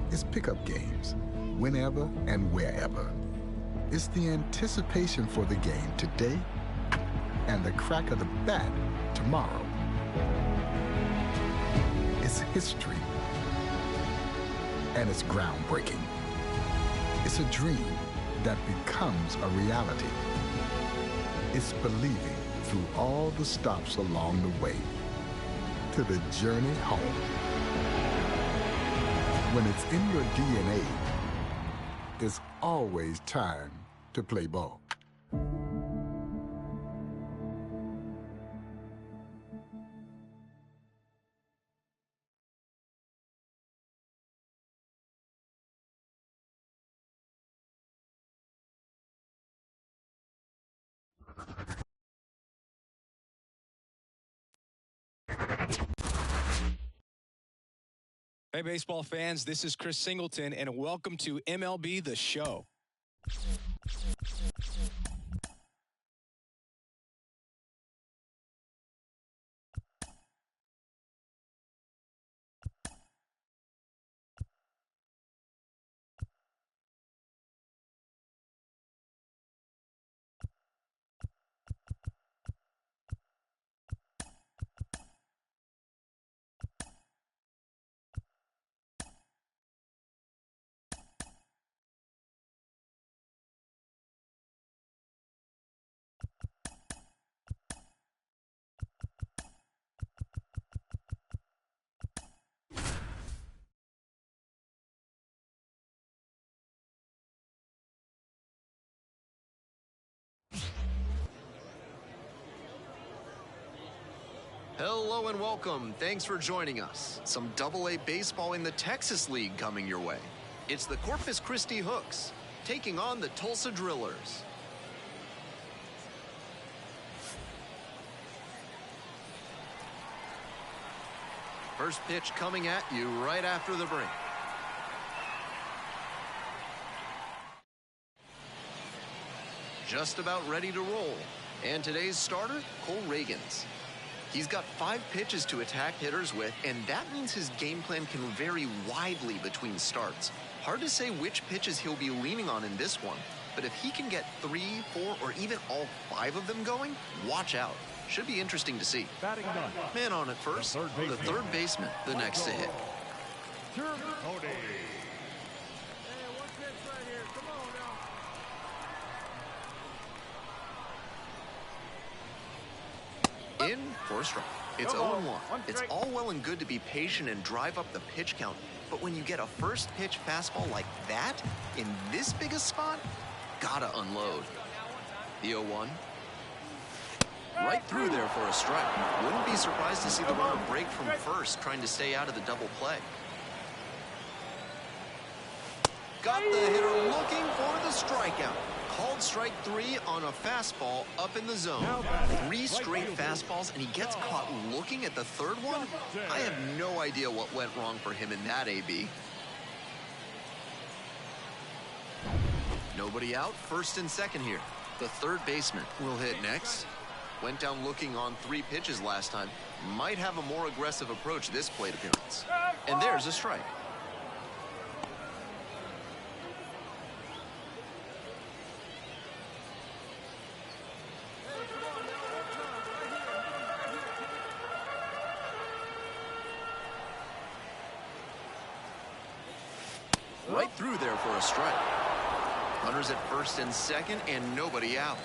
It's pickup games, whenever and wherever. It's the anticipation for the game today and the crack of the bat tomorrow. It's history, and it's groundbreaking. It's a dream that becomes a reality. It's believing through all the stops along the way to the journey home. When it's in your DNA, there's always time to play ball. Hey, baseball fans, this is Chris Singleton, and welcome to MLB The Show. Hello and welcome. Thanks for joining us. Some AA baseball in the Texas League coming your way. It's the Corpus Christi Hooks taking on the Tulsa Drillers. First pitch coming at you right after the break. Just about ready to roll. And today's starter, Cole Reagans. He's got 5 pitches to attack hitters with, and that means his game plan can vary widely between starts. Hard to say which pitches he'll be leaning on in this one, but if he can get 3, 4, or even all 5 of them going, watch out. Should be interesting to see. Batting done. Man on at first, the third baseman, the next to hit. In for a strike. It's 0-1. It's all well and good to be patient and drive up the pitch count, but when you get a first pitch fastball like that, in this big a spot, gotta unload. The 0-1. Right through there for a strike. Wouldn't be surprised to see the runner break from first, trying to stay out of the double play. Got the hitter looking for the strikeout. Called strike 3 on a fastball up in the zone. 3 straight fastballs, and he gets caught looking at the third one? I have no idea what went wrong for him in that AB. Nobody out, first and second here. The third baseman will hit next. Went down looking on 3 pitches last time. Might have a more aggressive approach this plate appearance. And there's a strike. Right through there for a strike. Runners at first and second, and nobody out.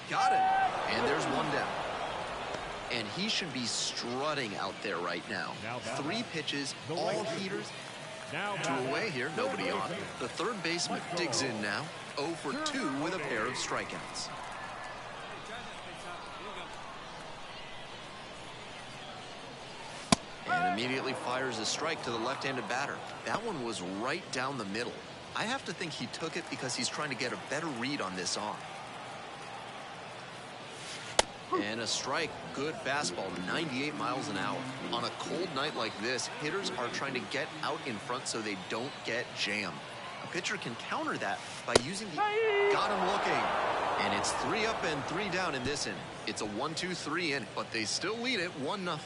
Got it. And there's one down. And he should be strutting out there right now. 3 pitches, all heaters. 2 away here, nobody on. The third baseman digs in now. 0 for 2 with a pair of strikeouts. And immediately fires a strike to the left-handed batter. That one was right down the middle. I have to think he took it because he's trying to get a better read on this arm. And a strike. Good fastball, 98 miles an hour. On a cold night like this, hitters are trying to get out in front so they don't get jammed. A pitcher can counter that by using the... Got him looking. And it's 3 up and 3 down in this inning. It's a 1-2-3 inning, but they still lead it 1-0.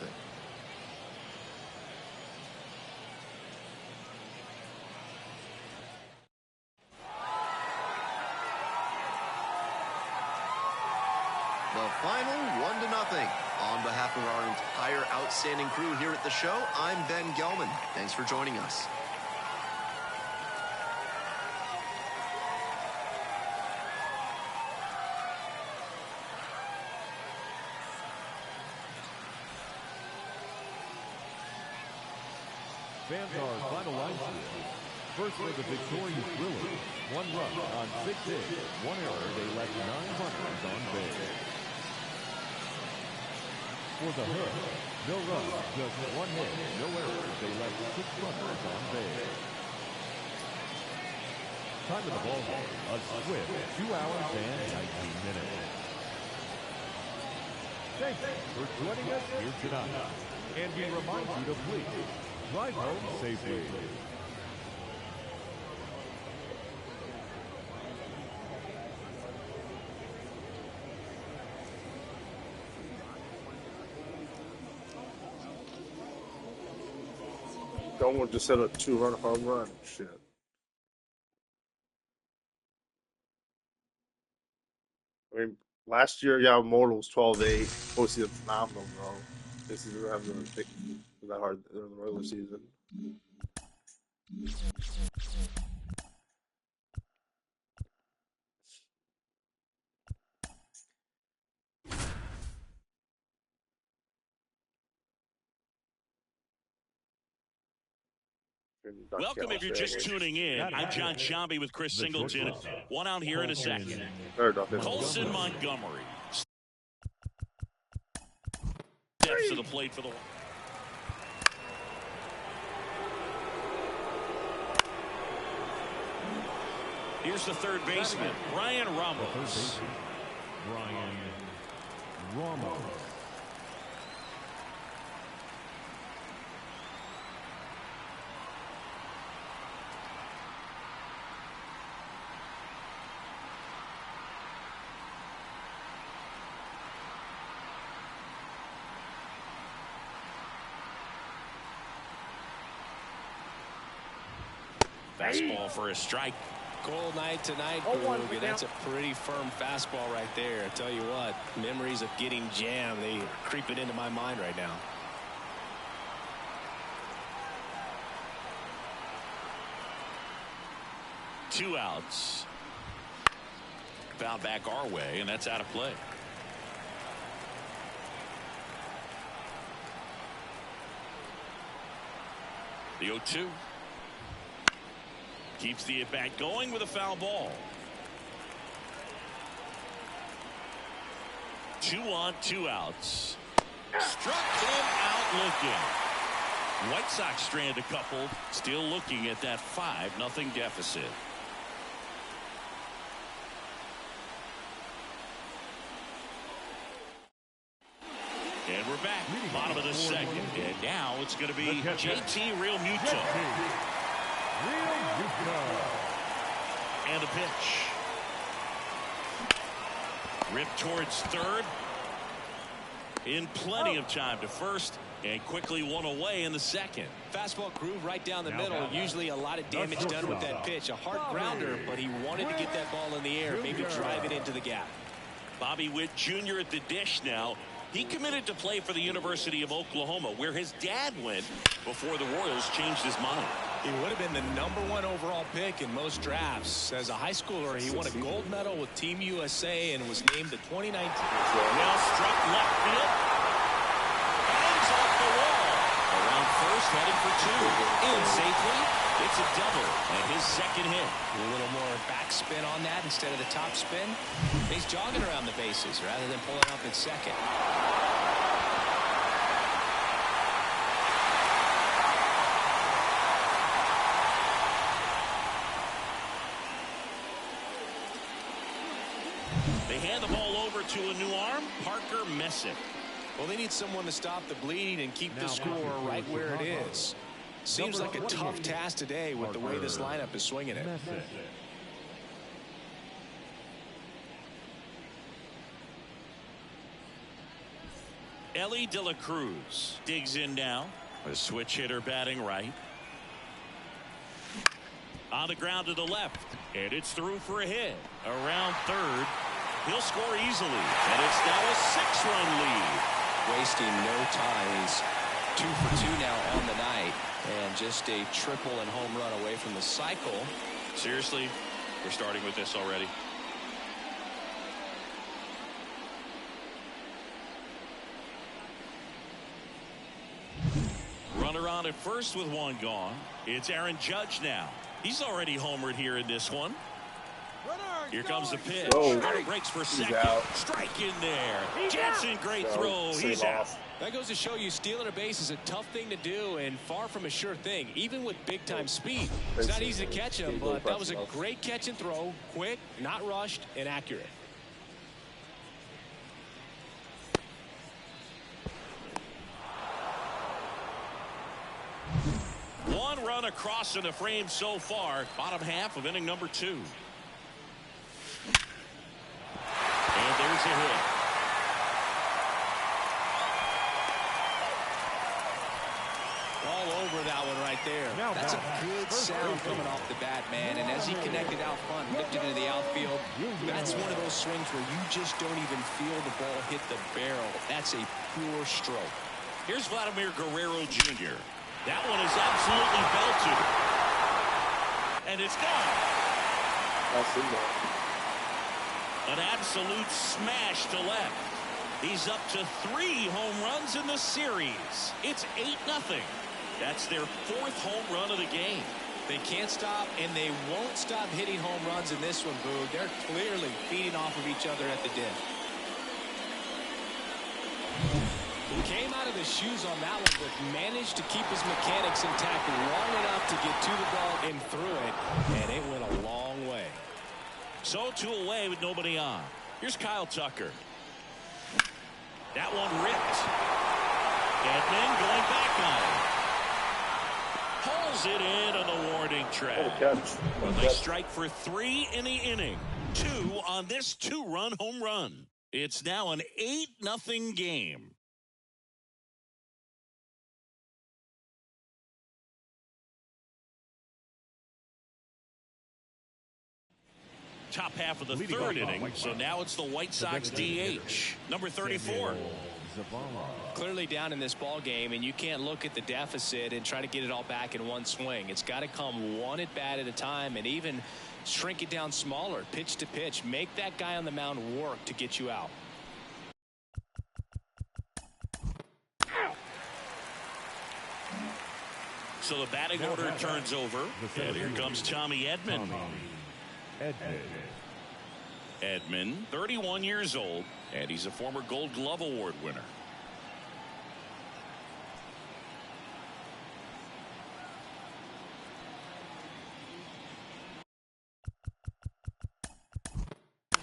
final 1-0. On behalf of our entire outstanding crew here at the show, I'm Ben Gelman. Thanks for joining us. Fans are finalized. First for the victorious Brewers, 1 run on 6 hits, 1 error. They left 9 runners on base. For the Hood, no run, just 1 hit, no errors. They left 6 runners on base. Time of the ball game, a swift 2 hours and 19 minutes. Thank you for joining us here tonight. And we remind you to please drive home safely. Someone just hit a 2-run home run. Shit. I mean, last year, Yamamoto was 12-8. Posted phenomenal, bro. This season, we're having to pick that hard in the regular season. Welcome if you're just tuning in. I'm John Shambi with Chris Singleton. 1 out here in a second. Colson Montgomery. Steps to the plate for the... Here's the third baseman, Brian Ramos. Brian Ramos. Fastball for a strike. Cold night tonight, Boog, and that's a pretty firm fastball right there. I tell you what, memories of getting jammed, they are creeping into my mind right now. Two outs. Foul back our way, and that's out of play. The 0-2. Keeps the at-bat going with a foul ball. 2 on, 2 outs. Struck him out looking. White Sox strand a couple, still looking at that 5-0 deficit. And we're back, bottom of the second. And now it's going to be JT Realmuto. And a pitch. Ripped towards third. In plenty of time to first, and quickly one away in the second. Fastball groove right down the middle. Usually a lot of damage done with that pitch. A hard grounder, but he wanted to get that ball in the air, maybe drive it into the gap. Bobby Witt Jr. at the dish now. He committed to play for the University of Oklahoma, where his dad went before the Royals changed his mind. He would have been the #1 overall pick in most drafts. As a high schooler, he won a gold medal with Team USA and was named the 2019. Well struck left field. Hangs off the wall. Around first, heading for 2. In safely. It's a double and his second hit. A little more backspin on that instead of the top spin. He's jogging around the bases rather than pulling up at second. They hand the ball over to a new arm, Parker Messick. Well, they need someone to stop the bleed and keep the score right where it is. Seems like a tough task today with the way this lineup is swinging it. Ellie De La Cruz digs in now. A switch hitter batting right. On the ground to the left. And it's through for a hit. Around third. He'll score easily, and it's now a 6-run lead. Wasting no time. He's 2 for 2 now on the night, and just a triple and home run away from the cycle. Seriously, we're starting with this already. Runner on at first with one gone. It's Aaron Judge now. He's already homered here in this one. Here comes the pitch. Runner breaks for second. Strike in there. Jansen, great throw. He's out. That goes to show you stealing a base is a tough thing to do and far from a sure thing, even with big-time speed. It's not easy to catch him, but that was a great catch and throw. Quick, not rushed, and accurate. One run across in the frame so far. Bottom half of inning number 2. And there's a hit. All over that one right there. That's a good sound coming off the bat, man. And as he connected out front, lifted into the outfield, that's one of those swings where you just don't even feel the ball hit the barrel. That's a pure stroke. Here's Vladimir Guerrero Jr. That one is absolutely belted. And it's gone. An absolute smash to left. He's up to 3 home runs in the series. It's 8-0. That's their 4th home run of the game. They can't stop, and they won't stop hitting home runs in this one, Boog. They're clearly feeding off of each other at the dish. He came out of the shoes on that one, but managed to keep his mechanics intact long enough to get to the ball and through it, and it went a long way. So 2 away with nobody on. Here's Kyle Tucker. That one ripped. Edman going back on it. Pulls it in on the warning track. Well, they strike for 3 in the inning. 2 on this 2-run home run. It's now an 8-0 game. Top half of the 3rd inning, so now it's the White Sox DH, number 34. Clearly down in this ball game, and you can't look at the deficit and try to get it all back in one swing. It's got to come one at bat at a time, and even shrink it down smaller, pitch to pitch. Make that guy on the mound work to get you out. So the batting order turns over, and here comes Tommy Edman. Edman, 31 years old, and he's a former Gold Glove Award winner.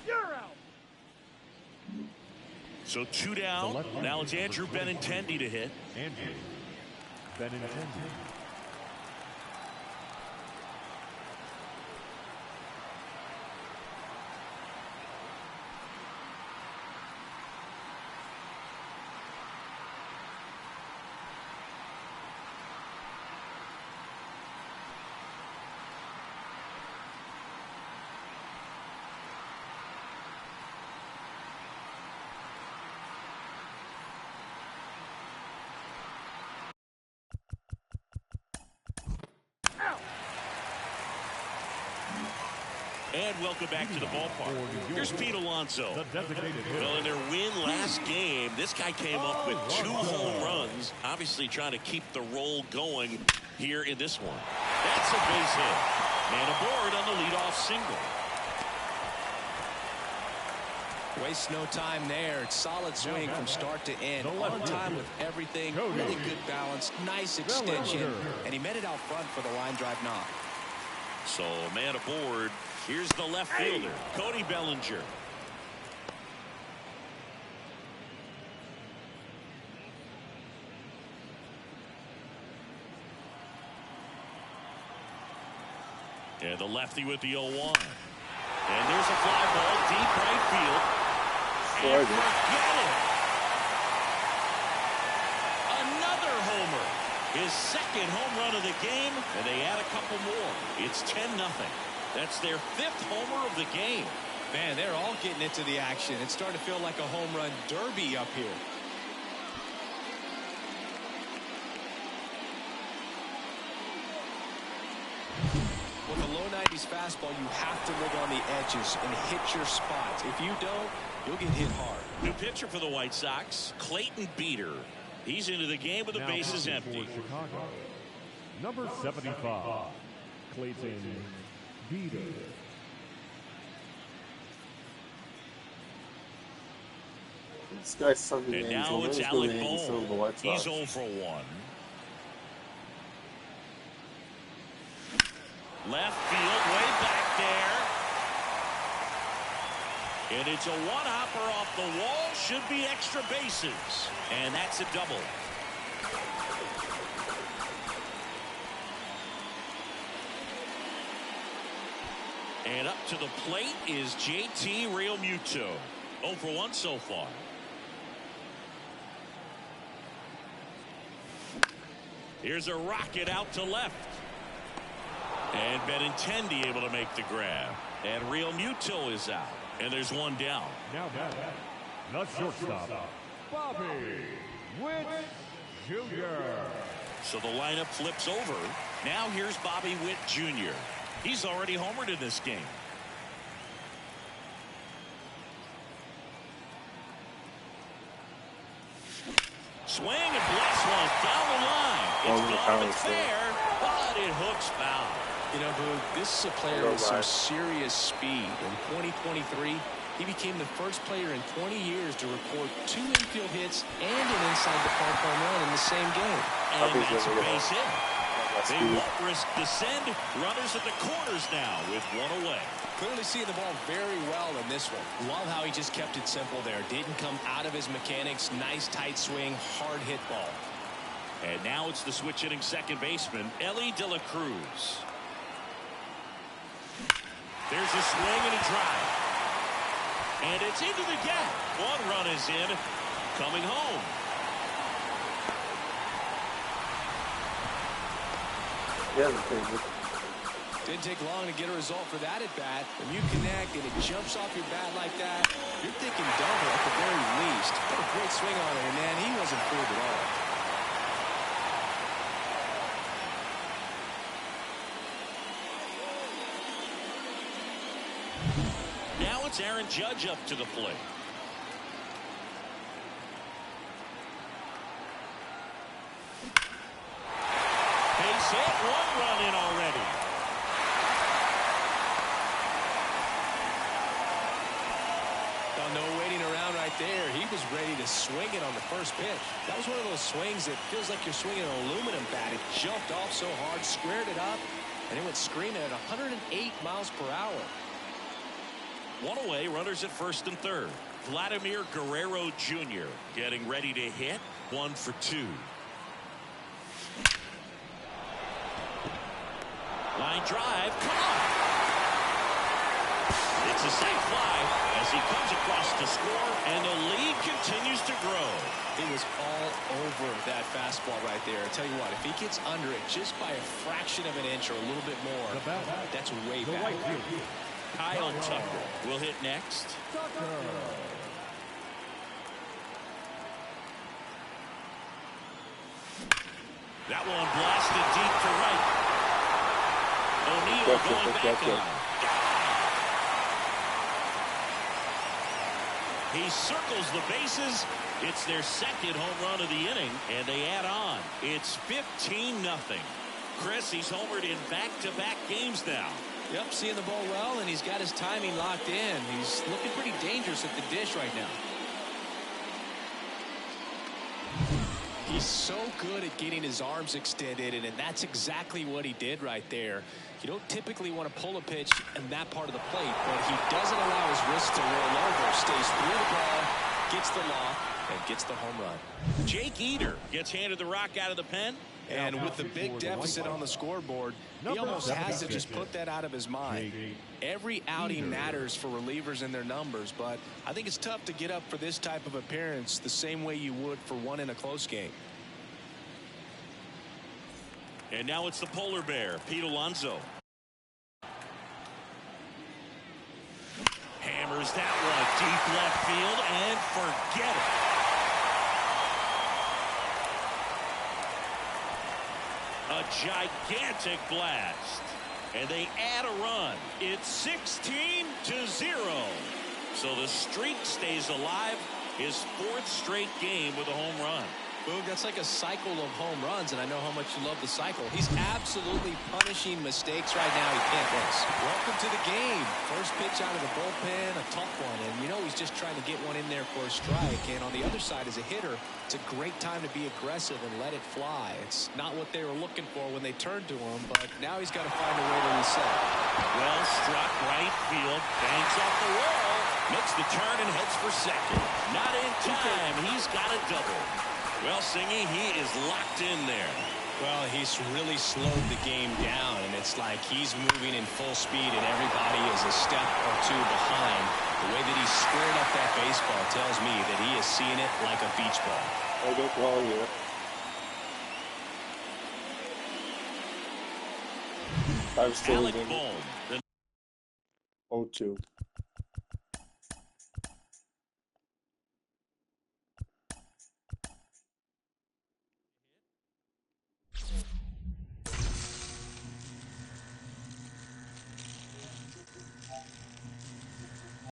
You're out. So 2 down. Now it's Andrew Benintendi to hit. Andrew Benintendi. And welcome back to the ballpark. Here's Pete Alonso. Well, in their win last game, this guy came up with 2 home runs, obviously trying to keep the roll going here in this one. That's a base hit. Man aboard on the leadoff single. Waste no time there. It's solid swing from start to end. On time with everything. Really good balance. Nice extension. And he met it out front for the line drive knock. So man aboard. Here's the left fielder, Cody Bellinger. And the lefty with the 0-1. And there's a fly ball deep right field. And forget it. Another homer. His 2nd home run of the game, and they add a couple more. It's 10-0. That's their 5th homer of the game. Man, they're all getting into the action. It's starting to feel like a home run derby up here. With a low 90s fastball, you have to live on the edges and hit your spots. If you don't, you'll get hit hard. New pitcher for the White Sox, Clayton Beeter. He's into the game with the bases empty. Chicago, number 75, Clayton Beeter. This guy's something. And now it's Alec Bohm. He's 0 for 1. Left field, way back there. And it's a one-hopper off the wall. Should be extra bases. And that's a double. And up to the plate is JT Realmuto. 0 for 1 so far. Here's a rocket out to left. And Benintendi able to make the grab. And Realmuto is out. And there's one down. Now back, the shortstop, Bobby Witt Jr. So the lineup flips over. Now here's Bobby Witt Jr. He's already homered in this game. Swing and blast one down the line. It's gone fair, but it hooks foul. You know, Boog, this is a player with some serious speed. In 2023, he became the first player in 20 years to record 2 infield hits and an inside the park home run in the same game. And that's a base hit. They won't risk the send. Runners at the corners now with 1 away. Clearly seeing the ball very well in this one. Love how he just kept it simple there. Didn't come out of his mechanics. Nice tight swing, hard hit ball. And now it's the switch hitting second baseman, Ellie De La Cruz. There's a swing and a drive. And it's into the gap. 1 run is in. Coming home. Didn't take long to get a result for that at bat. When you connect and it jumps off your bat like that, you're thinking double at the very least. What a great swing on it, and man, he wasn't fooled at all. Now it's Aaron Judge up to the plate. Base hit, 1 run in already. No waiting around right there. He was ready to swing it on the first pitch. That was one of those swings that feels like you're swinging an aluminum bat. It jumped off so hard, squared it up, and it went screaming at 108 miles per hour. 1 away, runners at first and third. Vladimir Guerrero Jr. getting ready to hit. 1 for 2. Line drive, come on. It's a safe fly as he comes across to score, and the lead continues to grow. It was all over that fastball right there. I tell you what, if he gets under it just by a fraction of an inch or a little bit more, that's way back. Kyle Tucker will hit next. That one blasted deep to right. O'Neill going back on. He circles the bases. It's their second home run of the inning, and they add on. It's 15-0. Chris, he's homered in back-to-back games now. Yep, seeing the ball well, and he's got his timing locked in. He's looking pretty dangerous at the dish right now. He's so good at getting his arms extended, and that's exactly what he did right there. You don't typically want to pull a pitch in that part of the plate, but he doesn't allow his wrist to roll over. Stays through the ball, gets the lock, and gets the home run. Jake Eder gets handed the rock out of the pen. And with the big deficit on the scoreboard, he almost has to just put that out of his mind. Every outing matters for relievers and their numbers, but I think it's tough to get up for this type of appearance the same way you would for one in a close game. And now it's the polar bear, Pete Alonso. Hammered Fires that one deep left field and forget it. A gigantic blast. And they add a run. It's 16-0. So the streak stays alive. His 4th straight game with a home run. Boog, that's like a cycle of home runs, and I know how much you love the cycle. He's absolutely punishing mistakes right now he can't miss. Welcome to the game. First pitch out of the bullpen, a tough one, and you know he's just trying to get one in there for a strike. And on the other side, as a hitter, it's a great time to be aggressive and let it fly. It's not what they were looking for when they turned to him, but now he's got to find a way to reset. Well struck right field, bangs off the wall, makes the turn and heads for second. Not in time. He's got a double. Well, Singy, he is locked in there. Well, he's really slowed the game down, and it's like he's moving in full speed, and everybody is a step or two behind. The way that he squared up that baseball tells me that he is seeing it like a beach ball. I don't know yet. I'm still Alec in Bohm, the 0-2.